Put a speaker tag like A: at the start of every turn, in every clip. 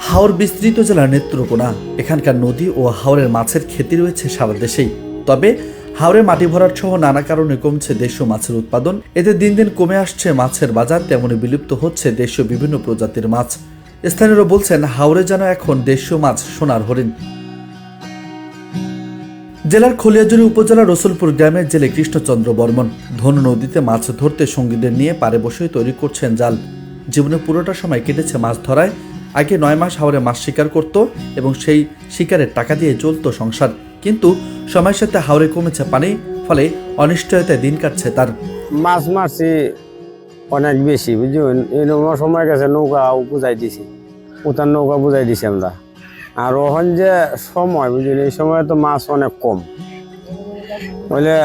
A: হাওর বিস্তৃত জেলার নেত্রকোনা। এখানকার নদী ও হাওরের মাছের খ্যাতি রয়েছে সারা দেশেই। তবে হাওরে মাটি ভরাট সহ নানা কারণে কমছে দেশীয় মাছের উৎপাদন। এতে দিন দিন কমে আসছে মাছের বাজার, তেমনি বিলুপ্ত হচ্ছে দেশীয় বিভিন্ন প্রজাতির মাছ। স্থানীয়রা বলছেন, হাওরে যেন এখন দেশীয় মাছ সোনার হরিণ। জেলার খলিয়াজুড়ি উপজেলার রসুলপুর গ্রামের জেলে কৃষ্ণচন্দ্র বর্মন ধনু নদীতে মাছ ধরতে সঙ্গীদের নিয়ে পারে বসেই তৈরি করছেন জাল। জীবনে পুরোটা সময় কেটেছে মাছ ধরায়। আগে 9 মাস হাওরে মাছ শিকার করত এবং সেই শিকারের টাকা দিয়ে চলত সংসার। কিন্তু সময়ের সাথে হাওরে কমেছে পানি, ফলে অনিশ্চয়তায় দিন কাটছে তার।
B: মাছ মারছি অনেক বেশি, বুঝলেন। এই সময় গেছে নৌকা বুঝাই দিছি, উতার নৌকা বুঝাই দিছি আমরা। আর ওখান যে সময়, বুঝলেন, এই সময় তো মাছ অনেক কম বলে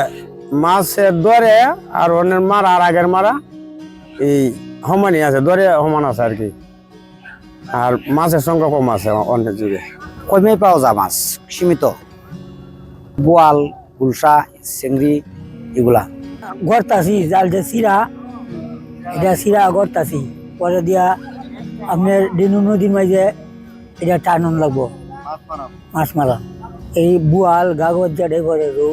B: মাছের দরে আর অনেক মারা আর আগের মারা এই সমানই আছে, দরে সমান আছে আর কি। আর মাছের সংখ্যা কম আছে অনেক যুগে,
C: কমে পাওয়া যায় মাছ, সীমিত। বোয়াল, গুলশা, চিংড়ি এগুলা
D: গড়তাছি, জালটা চিরা, এটা চিরা গড়তাছি, পরে দিয়া আপনার দিনু নদীর মাঝে এটা টানুন লাগবো মাছ মারা। এই বোয়াল গাগর জাডে করে রৌ।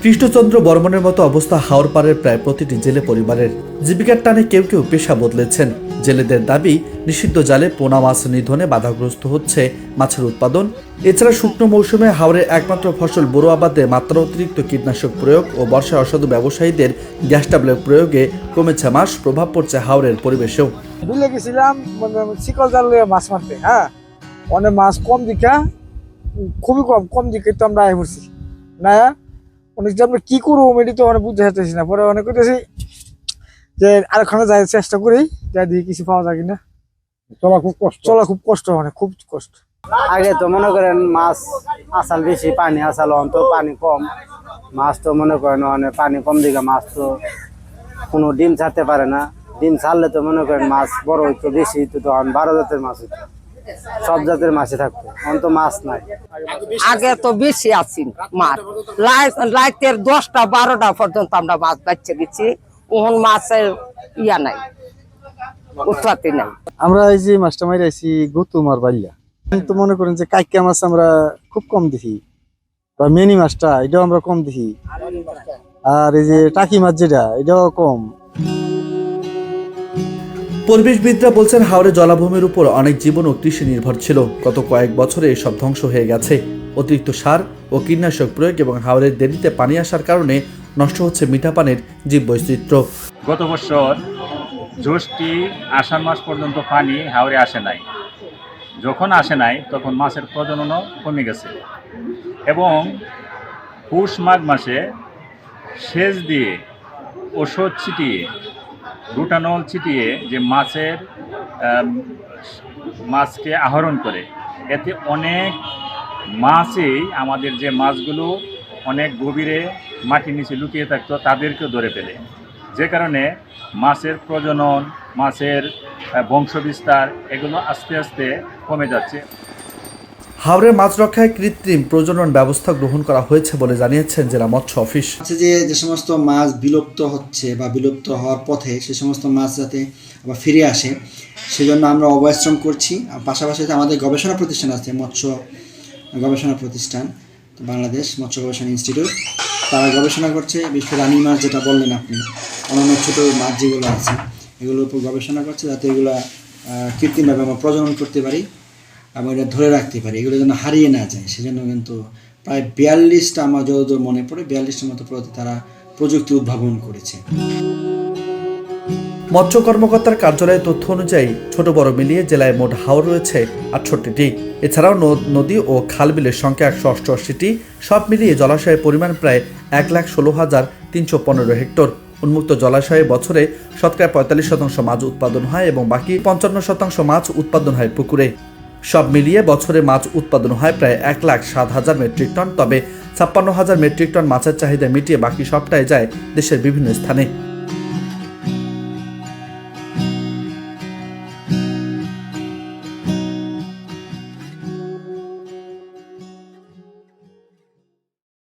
A: কৃষ্ণচন্দ্র বর্মনের মতো অবস্থা হাওর পাড়ের প্রায় প্রতিটি জেলে পরিবারের। জীবিকার টানে কেউ কেউ পেশা বদলেছেন। জেলেদের দাবি, নিষিদ্ধ জালে পোনা মাছ নিধনে বাধাগ্রস্ত হচ্ছে মাছের উৎপাদন। এছাড়া শুকনো মৌসুমে হাওরের একমাত্র ফসল বোরো আবাদে মাত্রা অতিরিক্ত কীটনাশক প্রয়োগ ও বর্ষায় অসাধু ব্যবসায়ীদের গ্যাস ট্যাবলেট প্রয়োগে কমেছে মাছ, প্রভাব পড়ছে হাওরের পরিবেশেও।
E: বিলে গেছিলাম শিকল জাল মাছ মারতে, হ্যাঁ, অনেক মাছ কম দিকা, খুবই কম দিকে তো আমরা আয় করছি না। অনেক যে আমরা কি করবো এটি তো অনেক বুঝতে পারতেছি না। পরে অনেক করতেছি যে আরেকখানে যাই চেষ্টা করি, যাই দিয়ে কিছু পাওয়া যায় কিনা। চলা খুব কষ্ট, মানে খুব কষ্ট।
C: আগে তো মনে করেন মাছ আসাল বেশি, পানি আসাল তো পানি কম, মাছ তো মনে করেন অনেক পানি কম দিকে মাছ তো কোনো ডিম ছাড়তে পারে না। ডিম ছাড়লে তো মনে করেন মাছ বড় হইতো, বেশি হইতো, তখন 12 জাতের মাছ হইতো, সব জাতের মাছই থাকতো। এখন তো মাছ নাই।
F: আগে তো বেশি আছি মাছ, রাতের 10টা 12টা পর্যন্ত আমরা মাছ বাচ্চা গেছি। ওহন মাছের ইয়া নাই, উৎপাতি নাই।
G: আমরা এই যে মাছটা মাইরাইছি গতুম আর বাল্যা, তো মনে করেন যে কাইকা মাছ আমরা খুব কম দেখি, বা মেনি মাছটা এটাও আমরা কম দেখি, আর এই যে টাকি মাছ যেটা এটাও কম।
A: পরিবেশবিদরা বলছেন, হাওরে জলাভূমির উপর অনেক জীবন ও কৃষি নির্ভর ছিল। গত কয়েক বছরে এসব ধ্বংস হয়ে গেছে। অতিরিক্ত সার ও কীটনাশক প্রয়োগ এবং হাওরের দেরিতে পানি আসার কারণে নষ্ট হচ্ছে মিঠা পানির জীববৈচিত্র্য।
H: গত বছর জ্যৈষ্ঠী আষাঢ় মাস পর্যন্ত পানি হাওরে আসে নাই। যখন আসে নাই তখন মাছের প্রজননও কমে গেছে এবং পৌষ মাঘ মাসে সেচ দিয়ে, ওষুধ ছিটিয়ে, রুটানল ছিটিয়ে যে মাছকে আহরণ করে, এতে অনেক মাছই আমাদের যে মাছগুলো অনেক গভীরে মাটির নিচে লুকিয়ে থাকতো তাদেরকেও ধরে ফেলে, যে কারণে মাছের প্রজনন, মাছের বংশবিস্তার এগুলো আস্তে আস্তে কমে যাচ্ছে।
A: হাওরের মাছ রক্ষায় কৃত্রিম প্রজনন ব্যবস্থা গ্রহণ করা হয়েছে বলে জানিয়েছেন জেলা মৎস্য অফিস।
I: যে সমস্ত মাছ বিলুপ্ত হচ্ছে বা বিলুপ্ত হওয়ার পথে সে সমস্ত মাছ যাতে আবার ফিরে আসে, সেজন্য আমরা অবশ্রম করছি। পাশাপাশি আমাদের গবেষণা প্রতিষ্ঠান আছে, মৎস্য গবেষণা প্রতিষ্ঠান বাংলাদেশ মৎস্য গবেষণা ইনস্টিটিউট, তারা গবেষণা করছে। বিশেষ করে রানী মাছ যেটা বললেন আপনি, অন্যান্য ছোটো মাছ যেগুলো আছে এগুলোর উপর গবেষণা করছে, যাতে এগুলো কৃত্রিমভাবে আমরা প্রজনন করতে পারি এবং এটা ধরে রাখতে পারি, এগুলো যেন হারিয়ে না যায়। সেজন্য কিন্তু প্রায় 42টা, আমার যতদূর মনে পড়ে 42টার মতো তারা প্রযুক্তি উদ্ভাবন করেছে।
A: মৎস্য কর্মকর্তার কার্যালয়ের তথ্য অনুযায়ী ছোট বড় মিলিয়ে জেলায় মোট হাওর রয়েছে 68টি। এছাড়াও নদী ও খাল বিলের সংখ্যা 188টি। সব মিলিয়ে জলাশয়ের পরিমাণ প্রায় 1,16,315 হেক্টর। উন্মুক্ত জলাশয়ে বছরে শতকরা 45% মাছ উৎপাদন হয় এবং বাকি 55% মাছ উৎপাদন হয় পুকুরে। সব মিলিয়ে বছরে মাছ উৎপাদন হয় প্রায় 1,07,000 মেট্রিক টন। তবে 56,000 মেট্রিক টন মাছের চাহিদা মিটিয়ে বাকি সবটাই যায় দেশের বিভিন্ন স্থানে।